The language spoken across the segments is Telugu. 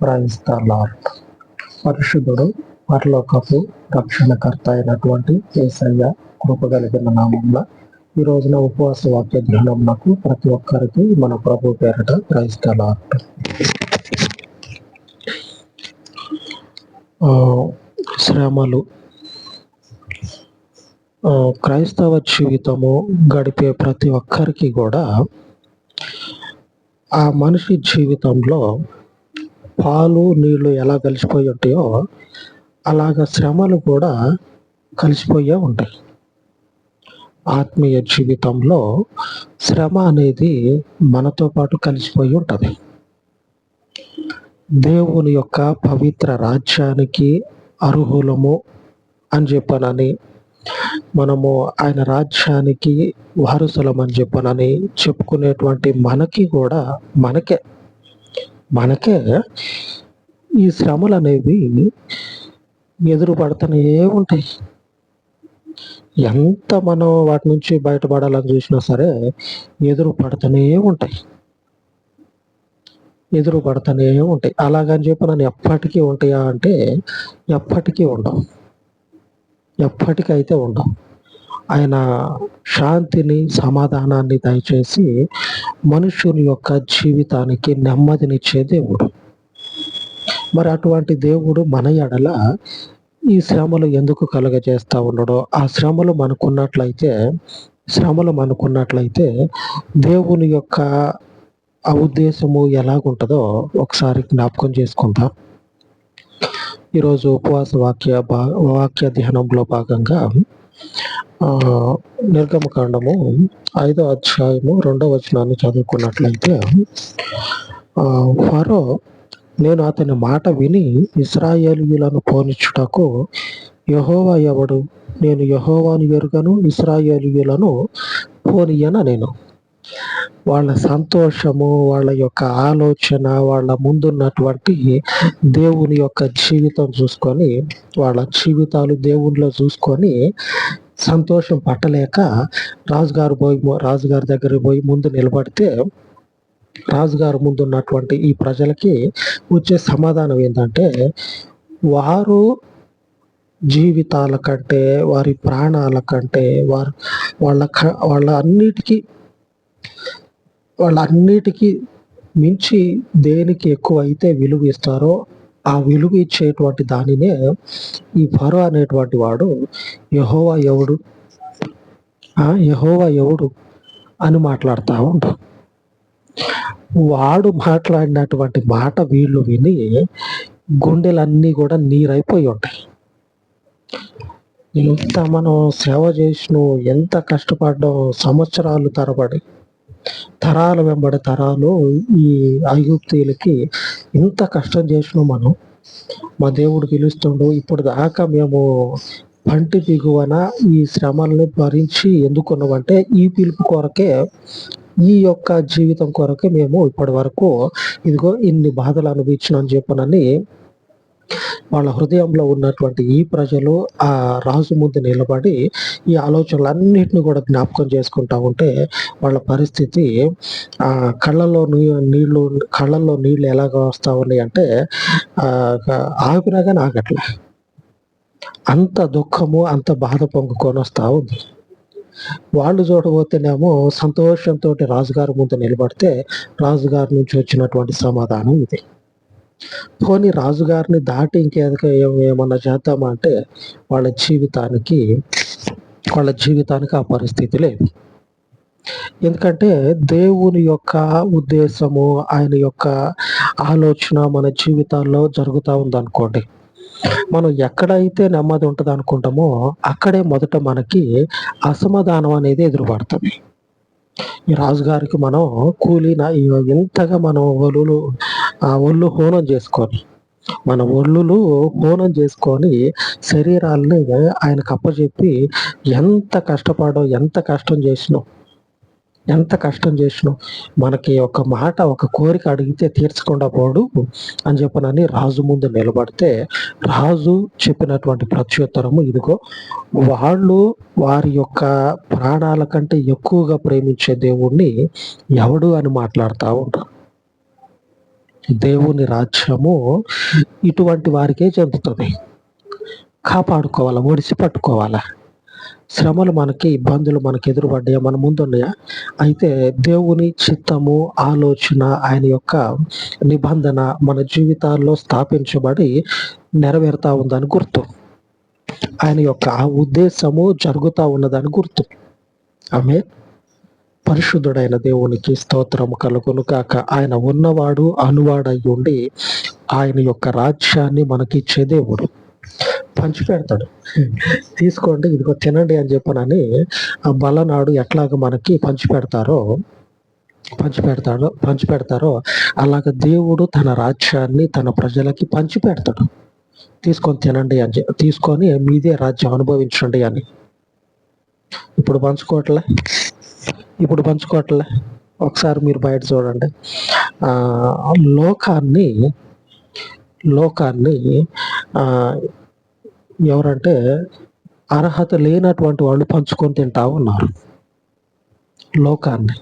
Praise the lord. పరిశుద్ధుడు, పరలోకపు రక్షణకర్త అయినటువంటి యేసయ్య కృపగలిగిన నామంలో ఈ రోజున ఉపవాస వాక్య ధ్యానంకు ప్రతి ఒక్కరికి మన ప్రభు పేరట ప్రైజ్ ద లార్డ్. శ్రమలు క్రైస్తవ జీవితము గడిపే ప్రతి ఒక్కరికి కూడా ఆ మనిషి జీవితంలో పాలు నీళ్లు ఎలా కలిసిపోయి ఉంటాయో అలాగ శ్రమలు కూడా కలిసిపోయే ఉంటాయి. ఆత్మీయ జీవితంలో శ్రమ అనేది మనతో పాటు కలిసిపోయి ఉంటుంది. దేవుని యొక్క పవిత్ర రాజ్యానికి అర్హులము అని చెప్పనని, మనము ఆయన రాజ్యానికి వారసులం అని చెప్పనని చెప్పుకునేటువంటి మనకి కూడా మనకే ఈ శ్రమలు అనేవి ఎదురు పడుతూనే ఉంటాయి. ఎంత మనం వాటి నుంచి బయటపడాలని చూసినా సరే ఎదురు పడుతూనే ఉంటాయి. అలాగని చెప్పి నన్ను ఎప్పటికీ ఉంటాయా అంటే ఎప్పటికీ ఉండవు. ఎప్పటికైతే ఉండవు. ఆయన శాంతిని, సమాధానాన్ని దయచేసి మనుషుని యొక్క జీవితానికి నెమ్మదినిచ్చే దేవుడు. మరి అటువంటి దేవుడు మన ఎడల ఈ శ్రమలు ఎందుకు కలుగజేస్తా ఉన్నాడో, ఆ శ్రమలు మనకున్నట్లయితే దేవుని యొక్క ఆ ఉద్దేశము ఎలాగుంటుందో ఒకసారి జ్ఞాపకం చేసుకుందాం. ఈరోజు ఉపవాస వాక్య ధ్యానంలో భాగంగా నిర్గమకాండము 5వ అధ్యాయము 2వ వచనాన్ని చదువుకున్నట్లయితే, ఫరో నేను అతని మాట విని ఇశ్రాయేలీయులను పోనిచ్చుటకు యెహోవా ఎవడు? నేను యెహోవాను ఎరుగను, ఇశ్రాయేలీయులను పోనీయన నేను. వాళ్ళ సంతోషము, వాళ్ళ యొక్క ఆలోచన, వాళ్ళ ముందున్నటువంటి దేవుని యొక్క జీవితం చూసుకొని, వాళ్ళ జీవితాలు దేవునిలో చూసుకొని సంతోషం పట్టలేక రాజుగారి దగ్గరికి పోయి ముందు నిలబడితే, రాజుగారు ముందు ఉన్నటువంటి ఈ ప్రజలకి వచ్చే సమాధానం ఏంటంటే, వారు జీవితాల కంటే, వారి ప్రాణాల కంటే, వాళ్ళన్నిటికీ మించి దేనికి ఎక్కువ అయితే విలువ ఇస్తారో ఆ విలువ ఇచ్చేటువంటి దానినే ఈ ఫరో అనేటువంటి వాడు యెహోవా ఎవడు అని మాట్లాడుతూ ఉంటాడు. వాడు మాట్లాడినటువంటి మాట వీళ్ళు విని గుండెలన్నీ కూడా నీరైపోయి ఉంటాయి. ఎంత మనం సేవ చేసిన, ఎంత కష్టపడ్డాం, సంవత్సరాలు తరబడి, తరాల వెంబడి తరాలు ఈ ఐగుప్తీయులకి ఇంత కష్టం చేసినాం మనం. మా దేవుడు పిలుస్తుండు. ఇప్పుడు దాకా మేము పంటి దిగువన ఈ శ్రమల్ని భరించి ఎందుకున్నామంటే ఈ పిలుపు కొరకే, ఈ యొక్క జీవితం కొరకే మేము ఇప్పటి వరకు ఇదిగో ఇన్ని బాధలు అనుభవించినా అని చెప్పనని వాళ్ళ హృదయంలో ఉన్నటువంటి ఈ ప్రజలు ఆ రాజు ముందు నిలబడి ఈ ఆలోచనలన్నిటిని కూడా జ్ఞాపకం చేసుకుంటా ఉంటే వాళ్ళ పరిస్థితి, కళ్ళల్లో నీళ్లు ఎలాగ వస్తా ఉన్నాయి అంటే ఆపినా కానీ ఆగట్లే. అంత దుఃఖము, అంత బాధ పొంగుకొని వస్తా ఉంది. వాళ్ళు చూడబోతేనేమో సంతోషంతో రాజుగారి ముందు నిలబడితే రాజుగారి నుంచి వచ్చినటువంటి సమాధానం ఇది. పోనీ రాజుగారిని దాటి ఏమన్నా చేద్దామా అంటే వాళ్ళ జీవితానికి ఆ పరిస్థితి లేదు. ఎందుకంటే దేవుని యొక్క ఉద్దేశము, ఆయన యొక్క ఆలోచన మన జీవితాల్లో జరుగుతూ ఉందనుకోండి, మనం ఎక్కడైతే నెమ్మది ఉంటుంది అనుకుంటామో అక్కడే మొదట మనకి అసమాధానం అనేది ఎదురుపడుతుంది. ఈ రాజుగారికి మనం ఎంతగా మనం ఒళ్ళు హోనం చేసుకొని, మన హోనం చేసుకొని శరీరాలని ఆయనకు అప్పచెప్పి ఎంత కష్టం చేసినాం మనకి ఒక మాట, ఒక కోరిక అడిగితే తీర్చకుండా పోడు అని చెప్పనని రాజు ముందు నిలబడితే రాజు చెప్పినటువంటి ప్రత్యుత్తరము ఇదిగో, వాళ్ళు వారి యొక్క ప్రాణాల కంటే ఎక్కువగా ప్రేమించే దేవుణ్ణి ఎవడు అని మాట్లాడుతూ ఉంటారు. దేవుని రాజ్యము ఇటువంటి వారికే చెందుతుంది. కాపాడుకోవాలా, ఒడిసి పట్టుకోవాలా. శ్రమలు మనకి, ఇబ్బందులు మనకు ఎదురుపడ్డాయా, మన ముందున్నాయా? అయితే దేవుని చిత్తము, ఆలోచన, ఆయన యొక్క నిబంధన మన జీవితాల్లో స్థాపించబడి నెరవేరుతా ఉందని గుర్తు. ఆయన యొక్క ఆ ఉద్దేశము జరుగుతా ఉన్నదని గుర్తు. ఆమేన్. పరిశుద్ధుడైన దేవునికి స్తోత్రము కలుగును గాక. ఆయన ఉన్నవాడు, అనువాడై ఉండి ఆయన యొక్క రాజ్యాన్ని మనకిచ్చే దేవుడు. పంచిపెడతాడు. తీసుకోండి, ఇదిగో తినండి అని చెప్పనని ఆ బల్లనాడు ఎట్లాగ మనకి పంచిపెడతారో అలాగ దేవుడు తన రాజ్యాన్ని తన ప్రజలకి పంచిపెడతాడు. తీసుకొని తినండి అని తీసుకొని మీదే రాజ్యం అనుభవించండి అని. ఇప్పుడు పంచుకోవట్లే. ఒకసారి మీరు బయట చూడండి. లోకాన్ని ఎవరంటే అర్హత లేనటువంటి వాళ్ళు పంచుకొని తింటా ఉన్నారు లోకాన్ని.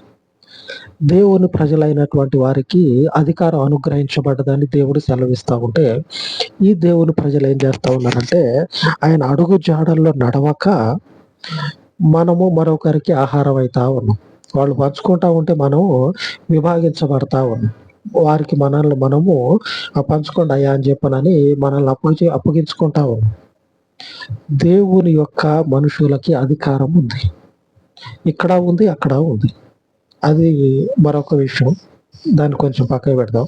దేవుని ప్రజలైనటువంటి వారికి అధికారం అనుగ్రహించబడ్డదని దేవుడు సెలవిస్తూ ఉంటే, ఈ దేవుని ప్రజలు ఏం చేస్తూ ఉన్నారంటే ఆయన అడుగు జాడల్లో నడవక మనము మరొకరికి ఆహారం అవుతా ఉన్నాం. వాళ్ళు పంచుకుంటా ఉంటే మనము విభాగించబడతా ఉన్నాం. వారికి మనము పంచుకోండి అయ్యా అని చెప్పనని మనల్ని అప్పగించుకుంటా ఉన్నాం. దేవుని యొక్క మనుషులకి అధికారం ఉంది. ఇక్కడ ఉంది, అక్కడ ఉంది. అది మరొక విషయం. దాన్ని కొంచెం పక్కన పెడదాం.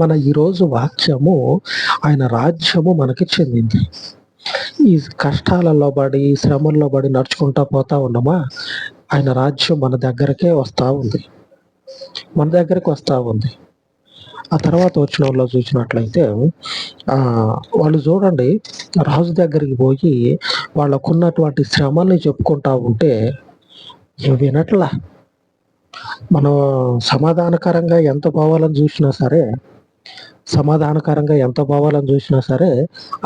మన ఈరోజు వాక్యము ఆయన రాజ్యము మనకి చెందింది. ఈ కష్టాలలో పడి, శ్రమల్లో పడి నడుచుకుంటా పోతా ఉన్నామా, ఆయన రాజ్యం మన దగ్గరికి వస్తూ ఉంది. ఆ తర్వాత వచనంలో చూసినట్లయితే వాళ్ళు చూడండి, రాజు దగ్గరికి పోయి వాళ్ళకున్నటువంటి శ్రమల్ని చెప్పుకుంటా ఉంటే వినట్లా. మనం సమాధానకరంగా ఎంత పోవాలని చూసినా సరే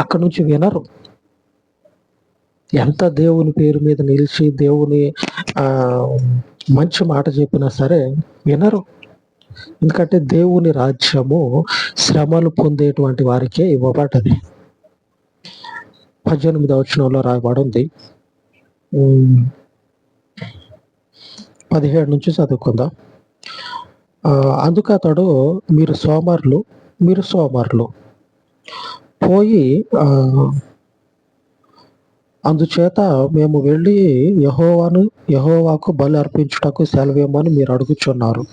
అక్కడి నుంచి వినరు. ఎంత దేవుని పేరు మీద నిలిచి దేవుని మంచి మాట చెప్పినా సరే వినరు. ఎందుకంటే దేవుని రాజ్యము శ్రమలు పొందేటువంటి వారికే ఇవ్వబడ్డది. 18వ వచనంలో రాయబడి ఉంది. 17 నుంచి చదువుకుందాం. అందుకు అతడు మీరు సోమరులు పోయి అందుచేత మేము వెళ్ళి యెహోవాకు బలి అర్పించుటకు సెలవేమని మీరు అడుగుచున్నారు.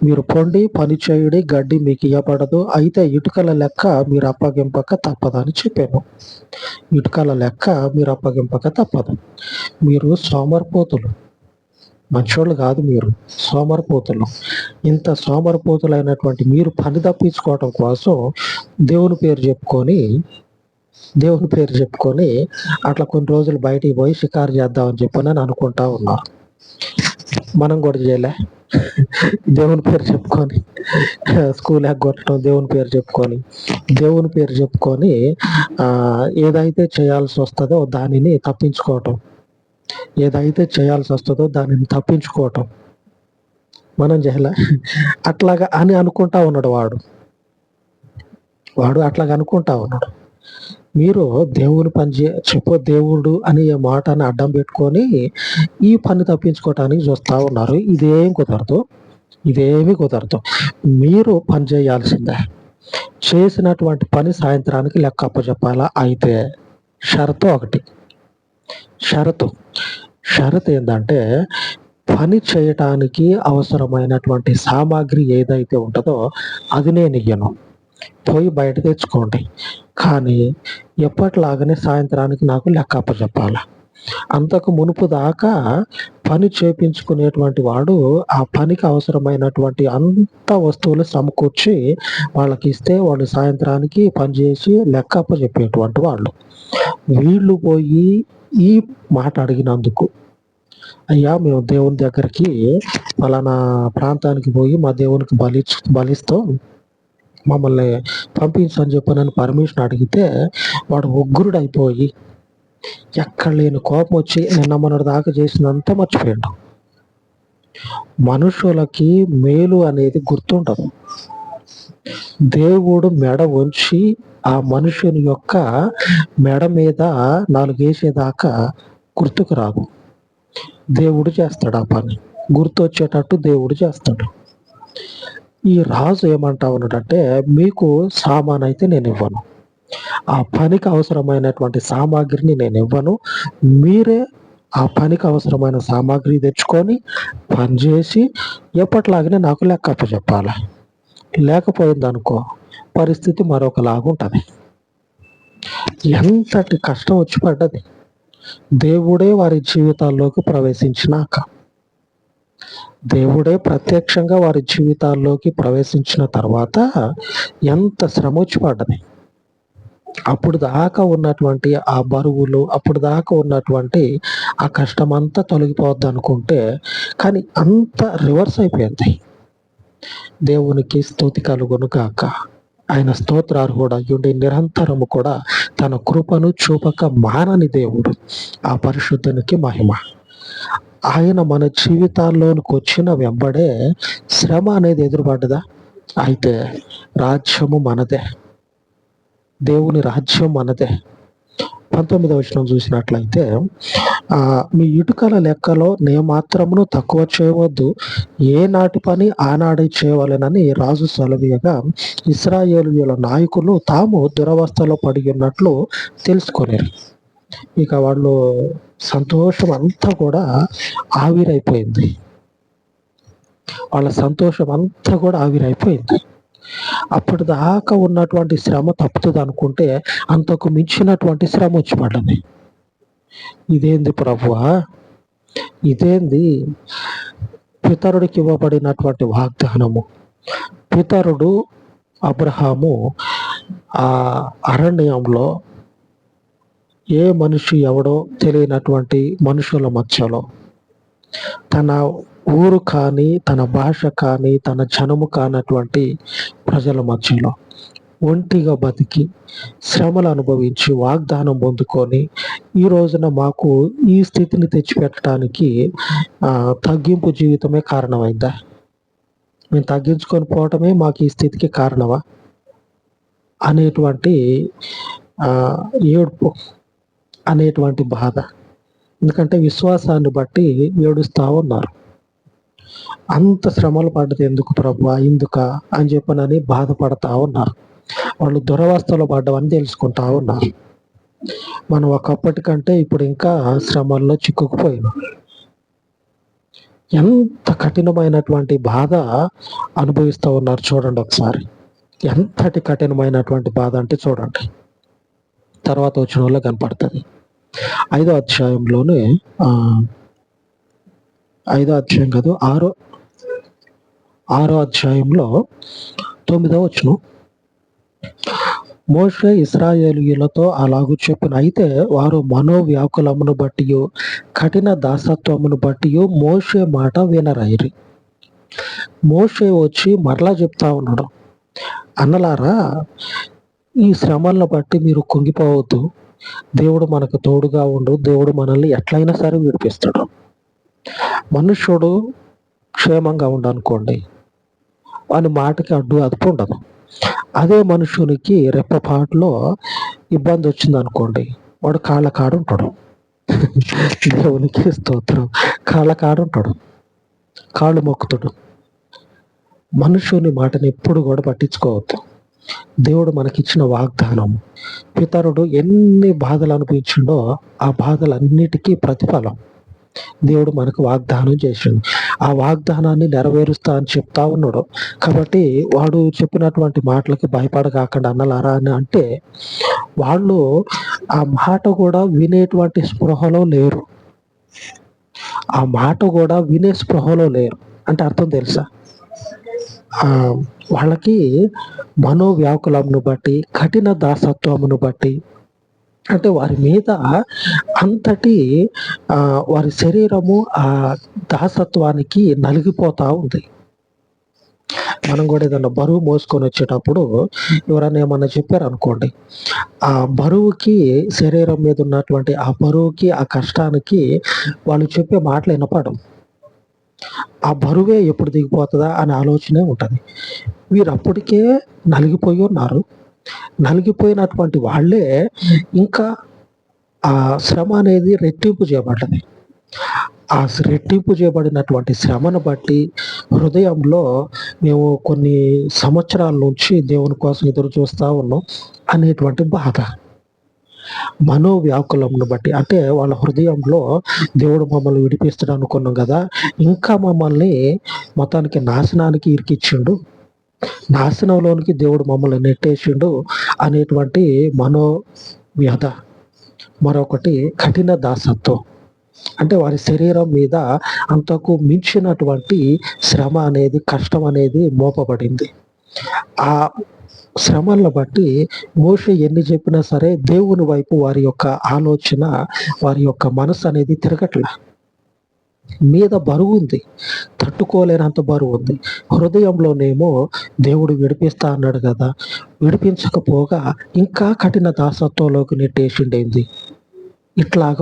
మీరు పొండి పని చేయుడి, గడ్డి మీకు ఇయ్యబడదు. అయితే ఇటుకల లెక్క మీరు అప్పగింపక తప్పదని చెప్పాను. మీరు సోమరిపోతులు, మంచోళ్ళు కాదు, మీరు సోమరిపోతులు. ఇంత సోమరిపోతులైనటువంటి మీరు పని తప్పించుకోవటం కోసం దేవుని పేరు చెప్పుకొని అట్లా కొన్ని రోజులు బయటికి పోయి షికారు చేద్దామని చెప్పని అనుకుంటా ఉన్నారు. మనం కూడా చేయలే. దేవుని పేరు చెప్పుకొని స్కూల్ ఎగ్గొట్టడం, దేవుని పేరు చెప్పుకొని ఏదైతే చేయాల్సి వస్తుందో దానిని తప్పించుకోవటం మనం చేయలే. అట్లాగా అని అనుకుంటా ఉన్నాడు వాడు అట్లాగా అనుకుంటా ఉన్నాడు. మీరు దేవుని దేవుడు అనే మాటని అడ్డం పెట్టుకొని ఈ పని తప్పించుకోవటానికి చూస్తూ ఉన్నారు. ఇదేమీ కుదరదు. మీరు పని చేయాల్సిందే. చేసినటువంటి పని సాయంత్రానికి లెక్క అప్పచెప్పాలా. అయితే షరతు ఏంటంటే పని చేయటానికి అవసరమైనటువంటి సామాగ్రి ఏదైతే ఉంటుందో అది నేను ఇయ్యను, పోయి బయట తెచ్చుకోండి. కానీ ఎప్పటిలాగానే సాయంత్రానికి నాకు లెక్క అప్పచెప్పాల. అంతకు మునుపు దాకా పని చేపించుకునేటువంటి వాడు ఆ పనికి అవసరమైనటువంటి అంత వస్తువులు సమకూర్చి వాళ్ళకి ఇస్తే వాళ్ళు సాయంత్రానికి పనిచేసి లెక్క అప్పచెప్పేటువంటి వాళ్ళు. వీళ్ళు పోయి ఈ మాట అడిగినందుకు, అయ్యా మేము దేవుని దగ్గరికి పలానా ప్రాంతానికి పోయి మా దేవునికి బలిస్తాం, మమ్మల్ని పంపించని చెప్పి నన్ను పర్మిషన్ అడిగితే వాడు ఉగ్రుడైపోయి ఎక్కడ లేని కోపం వచ్చి నిన్న మొన్నటి దాకా చేసినంత మర్చిపోయాడు. మనుషులకి మేలు అనేది గుర్తుండదు. దేవుడు మెడ వంచి ఆ మనుషుని యొక్క మెడ మీద 4 ఏసేదాకా గుర్తుకు రాదు. దేవుడు చేస్తాడు ఆ పని. గుర్తొచ్చేటట్టు దేవుడు చేస్తాడు. ఈ రాజు ఏమంటా ఉన్నాడంటే, మీకు సామానయితే నేనివ్వను. ఆ పనికి అవసరమైనటువంటి సామాగ్రిని నేనివ్వను. మీరే ఆ పనికి అవసరమైన సామాగ్రి తెచ్చుకొని, పనిచేసి ఎప్పటిలాగానే నాకు లెక్క అప్పజెప్పాల. లేకపోయిందనుకో పరిస్థితి మరొకలాగుంటది. ఎంతటి కష్టం వచ్చి పడ్డది. దేవుడే వారి జీవితాల్లోకి ప్రవేశించినాక. దేవుడే ప్రత్యక్షంగా వారి జీవితాల్లోకి ప్రవేశించిన తర్వాత ఎంత శ్రమ వచ్చి పడ్డది. అప్పుడు దాకా ఉన్నటువంటి ఆ బరువులు, అప్పుడు దాకా ఉన్నటువంటి ఆ కష్టమంతా తొలగిపోద్ది అనుకుంటే, కానీ అంతా రివర్స్ అయిపోయింది. దేవునికి స్తుతి కలుగును గాక. ఆయన స్తోత్రార్హుడయ్యుండి నిరంతరము కూడా తన కృపను చూపక మానని దేవుడు. ఆ పరిశుద్ధునికి మహిమ. ఆయన మన జీవితాల్లోనికి వచ్చిన వెంబడే శ్రమ అనేది ఎదురుపడ్డదా? అయితే రాజ్యము మనదే. దేవుని రాజ్యం మనదే. 19వ వచనం చూసినట్లయితే, మీ ఇటుకల లెక్కలో నేమాత్రమును తక్కువ చేయవద్దు. ఏ నాటి పని ఆనాడే చేయవలెనని రాజు సెలవీయగా, ఇశ్రాయేలీయుల నాయకులు తాము దురవస్థలో పడి ఉన్నట్లు తెలుసుకొనిరి. ఇక వాళ్ళు సంతోషం అంతా కూడా ఆవిరైపోయింది. వాళ్ళ సంతోషం అంతా కూడా ఆవిరైపోయింది. అప్పటిదాకా ఉన్నటువంటి శ్రమ తప్పుతుంది అనుకుంటే, అంతకు మించినటువంటి శ్రమ వచ్చి పడ్డది. ఇదేంది ప్రభువా? ఇదేంది? పితరుడికి ఇవ్వబడినటువంటి వాగ్దానము. పితరుడు అబ్రహాము ఆ అరణ్యంలో ఏ మనిషి ఎవడో తెలియనటువంటి మనుషుల మధ్యలో, తన ఊరు కానీ, తన భాష కానీ, తన జనము కానటువంటి ప్రజల మధ్యలో ఒంటిగా బతికి, శ్రమలు అనుభవించి, వాగ్దానం పొందుకొని, ఈ రోజున మాకు ఈ స్థితిని తెచ్చిపెట్టడానికి తగ్గింపు జీవితమే కారణమైందా? మేము తగ్గించుకొని పోవటమే మాకు ఈ స్థితికి కారణమా? అనేటువంటి ఏడుపు, అనేటువంటి బాధ. ఎందుకంటే విశ్వాసాన్ని బట్టి ఏడుస్తా ఉన్నారు. అంత శ్రమలు పడ్డది ఎందుకు ప్రభువా, ఇందుకా అని చెప్పనని బాధపడతా ఉన్నారు. వాళ్ళు దురవస్థలో పడ్డవని తెలుసుకుంటా ఉన్నారు. మనం ఒకప్పటికంటే ఇప్పుడు ఇంకా శ్రమల్లో చిక్కుకుపోయినాం. ఎంత కఠినమైనటువంటి బాధ అనుభవిస్తూ ఉన్నారు చూడండి ఒకసారి. ఎంతటి కఠినమైనటువంటి బాధ అంటే చూడండి, తర్వాత వచ్చిన వాళ్ళే కనపడుతుంది. 5వ అధ్యాయంలోనే 5వ అధ్యాయం కాదు, 6వ అధ్యాయంలో 9వ వచనం, మోషే ఇశ్రాయేలీయులతో అలాగూ చెప్పిన, అయితే వారు మనోవ్యాకులమును బట్టి, కఠిన దాసత్వమును బట్టి మోషే మాట వినరైరి. మోషే వచ్చి మరలా చెప్తా ఉన్నాడు, అన్నలారా, ఈ శ్రమలను బట్టి మీరు కుంగిపోవద్దు. దేవుడు మనకు తోడుగా ఉండు. దేవుడు మనల్ని ఎట్లయినా సరే విడిపిస్తాడు. మనుష్యుడు క్షేమంగా ఉండనుకోండి, వాని మాటకి అడ్డు అదుపు ఉండదు. అదే మనుషునికి రెప్పపాటులో ఇబ్బంది వచ్చింది అనుకోండి, వాడు కాళ్ళ కాడు ఉంటాడు. దేవునికి స్తోత్రం. కాళ్ళ కాడు ఉంటాడు, కాళ్ళు మొక్కుతాడు. మనుషుని మాటని ఎప్పుడు కూడా పట్టించుకోవద్దు. దేవుడు మనకిచ్చిన వాగ్దానం, పితరుడు ఎన్ని బాధలు అనుభవించిండో ఆ బాధలన్నిటికీ ప్రతిఫలం దేవుడు మనకు వాగ్దానం చేసిండు. ఆ వాగ్దానాన్ని నెరవేరుస్తా అని చెప్తా ఉన్నాడు. కాబట్టి వాడు చెప్పినటువంటి మాటలకి భయపడకాకండి అన్నలారా అని అంటే, వాళ్ళు ఆ మాట కూడా వినేటువంటి స్పృహలో లేరు. ఆ మాట కూడా వినే స్పృహలో లేరు. అంటే అర్థం తెలుసా? వాళ్ళకి మనోవ్యాకులమును బట్టి, కఠిన దాసత్వమును బట్టి, అంటే వారి మీద అంతటి వారి శరీరము ఆ దాసత్వానికి నలిగిపోతా ఉంది. మనం కూడా ఏదన్నా బరువు మోసుకొని వచ్చేటప్పుడు ఎవరైనా ఏమన్నా చెప్పారు అనుకోండి, ఆ బరువుకి, శరీరం మీద ఉన్నటువంటి ఆ బరువుకి, ఆ కష్టానికి వాళ్ళు చెప్పే మాటలు వినపడవు. ఆ బరువే ఎప్పుడు దిగిపోతుందా అనే ఆలోచనే ఉంటుంది. వీరు అప్పటికే నలిగిపోయి ఉన్నారు. నలిగిపోయినటువంటి వాళ్ళే ఇంకా ఆ శ్రమ అనేది రెట్టింపు చేయబడ్డది. ఆ రెట్టింపు చేయబడినటువంటి శ్రమను బట్టి హృదయంలో మేము కొన్ని సంవత్సరాల నుంచి దేవుని కోసం ఎదురు చూస్తా ఉన్నాం అనేటువంటి బాధ. మనోవ్యాకులంను బట్టి అంటే వాళ్ళ హృదయంలో దేవుడు మమ్మల్ని విడిపిస్తాడు అనుకున్నాం కదా, ఇంకా మమ్మల్ని మొత్తానికి నాశనానికి ఇరికిచ్చిండు, నాశనంలోనికి దేవుడు మమ్మల్ని నెట్టేసిండు అనేటువంటి మనోవ్యధ. మరొకటి కఠిన దాసత్వం. అంటే వారి శరీరం మీద అంతకు మించినటువంటి శ్రమ అనేది, కష్టం అనేది మోపబడింది. ఆ శ్రమలను బట్టి మోషే ఎన్ని చెప్పినా సరే దేవుని వైపు వారి యొక్క ఆలోచన, వారి యొక్క మనసు అనేది తిరగట్ల. మీద బరువు ఉంది, తట్టుకోలేనంత బరువు ఉంది. హృదయంలోనేమో దేవుడు విడిపిస్తా అన్నాడు కదా, విడిపించకపోగా ఇంకా కఠిన దాసత్వంలోకి నెట్టేసిండేంది. ఇలాగ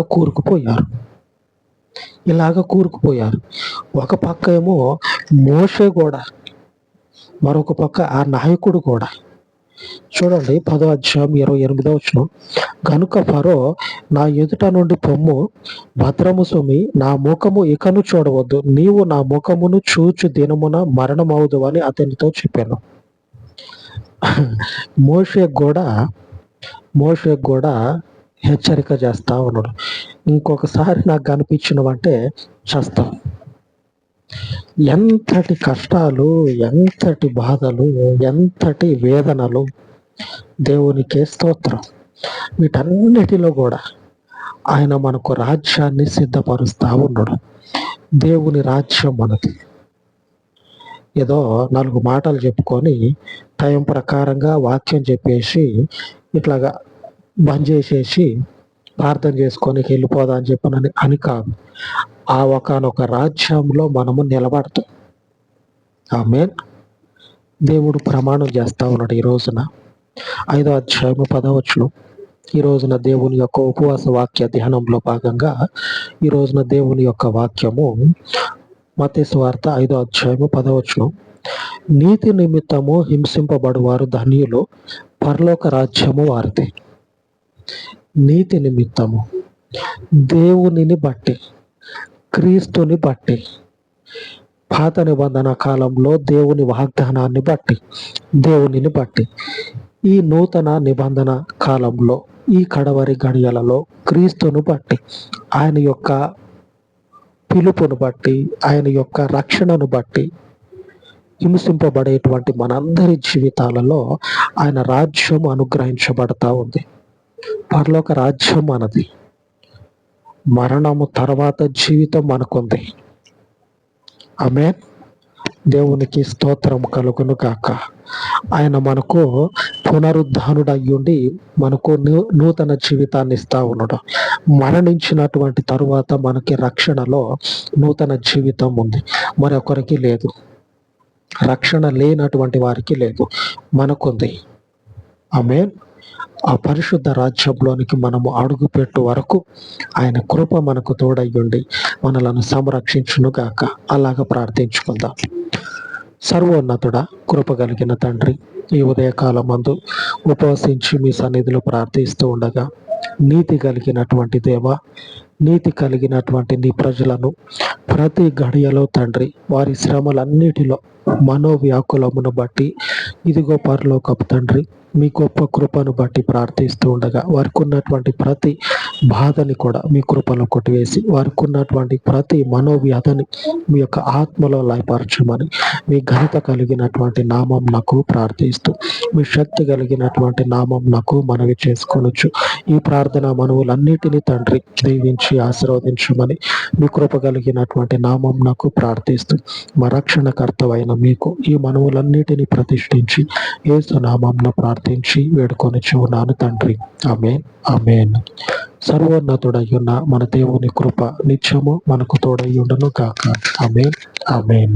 కూరుకుపోయారు. ఒక పక్క ఏమో మోషే కూడా, మరొక పక్క ఆ నాయకుడు కూడా. చూడండి 10వ అధ్యాయం 28వ వచనం. గనుక ఫరో, నా ఎదుట నుండి పొమ్ము, భద్రము సుమి, నా ముఖము ఇకను చూడవద్దు, నీవు నా ముఖమును చూచు దినమున మరణమవుదు అని అతనితో చెప్పాను. మోషే కూడా హెచ్చరిక చేస్తా ఉన్నాడు. ఇంకొకసారి నాకు కనిపించినవంటే చస్తాం. ఎంతటి కష్టాలు, ఎంతటి బాధలు, ఎంతటి వేదనలు. దేవునికే స్తోత్రం. వీటన్నిటిలో కూడా ఆయన మనకు రాజ్యాన్ని సిద్ధపరుస్తా ఉన్నాడు. దేవుని రాజ్యం మనది. ఏదో 4 మాటలు చెప్పుకొని టైం ప్రకారంగా వాక్యం చెప్పేసి ఇట్లాగా బంద్ చేసేసి ప్రార్థన చేసుకొని వెళ్ళిపోదా అని చెప్పనని అని కాదు. ఆ ఒకానొక రాజ్యంలో మనము నిలబడతాం. ఆమేన్. దేవుడు ప్రమాణం చేస్తా ఉన్నాడు ఈ రోజున 5వ అధ్యాయము 10వ వచనం. ఈ రోజున దేవుని యొక్క ఉపవాస వాక్య ధ్యానంలో భాగంగా ఈ రోజున దేవుని యొక్క వాక్యము మత్తయి సువార్త 5వ అధ్యాయము 10వ వచనం. నీతి నిమిత్తము హింసింపబడువారు ధన్యులు, పరలోక రాజ్యము వారిది. నీతి నిమిత్తము, దేవునిని బట్టి, క్రీస్తుని బట్టి, పాత నిబంధన కాలంలో దేవుని వాగ్దానాన్ని బట్టి, దేవునిని బట్టి, ఈ నూతన నిబంధన కాలంలో, ఈ కడవరి గడియలలో క్రీస్తును బట్టి, ఆయన యొక్క పిలుపును బట్టి, ఆయన యొక్క రక్షణను బట్టి హింసింపబడేటువంటి మనందరి జీవితాలలో ఆయన రాజ్యం అనుగ్రహించబడతా ఉంది. పరలోక రాజ్యం మనది. మరణము తర్వాత జీవితం మనకుంది. ఆమేన్. దేవునికి స్తోత్రం కలుగును గాక. ఆయన మనకు పునరుద్ధానుడయ్యుండి మనకు నూతన జీవితాన్ని ఇస్తా ఉన్నాడు. మరణించినటువంటి తరువాత మనకి రక్షణలో నూతన జీవితం ఉంది, మరొకరికి లేదు. రక్షణ లేనటువంటి వారికి లేదు, మనకుంది. ఆమేన్. ఆ పరిశుద్ధ రాజ్యంలోనికి మనము అడుగుపెట్టు వరకు ఆయన కృప మనకు తోడయ్యుండి మనలను సంరక్షించును గాక. అలాగ ప్రార్థించుకుందాం. సర్వోన్నతుడా, కృప కలిగిన తండ్రి, ఈ ఉదయకాలమందు ఉపవసించి మీ సన్నిధిలో ప్రార్థిస్తూ ఉండగా, నీతి కలిగినటువంటి దేవ, నీతి కలిగినటువంటి నీ ప్రజలను ప్రతి గడియలో తండ్రి, వారి శ్రమలన్నిటిలో మనోవ్యాకులమును బట్టి, ఇదిగో పరలోకపు తండ్రి, మీ గొప్ప కృపను బట్టి ప్రార్థిస్తూ ఉండగా, వారికి ఉన్నటువంటి ప్రతి బాధని కూడా మీ కృపలో కొట్టివేసి, వారికి ఉన్నటువంటి ప్రతి మనోవ్యాధని మీ యొక్క ఆత్మలో లయపరచమని మీ ఘనత కలిగినటువంటి నామం నాకు ప్రార్థిస్తూ, మీ శక్తి కలిగినటువంటి నామం నాకు మనవి చేసుకొనొచ్చు. ఈ ప్రార్థన మనవులన్నిటినీ తండ్రి దీవించి ఆశీర్వదించమని మీ కృప కలిగినటువంటి నామం నాకు ప్రార్థిస్తూ, మా రక్షణకర్తవైన మీకు ఈ మనవులన్నిటినీ ప్రతిష్ఠించి యేసు నామంన ప్రార్థించి వేడుకొని చూన్నాను తండ్రి. ఆమేన్, ఆమేన్. సర్వోన్నతుడయ్యున్న మన దేవుని కృప నిత్యము మనకు తోడయ్యుండును గాక. ఆమేన్, ఆమేన్.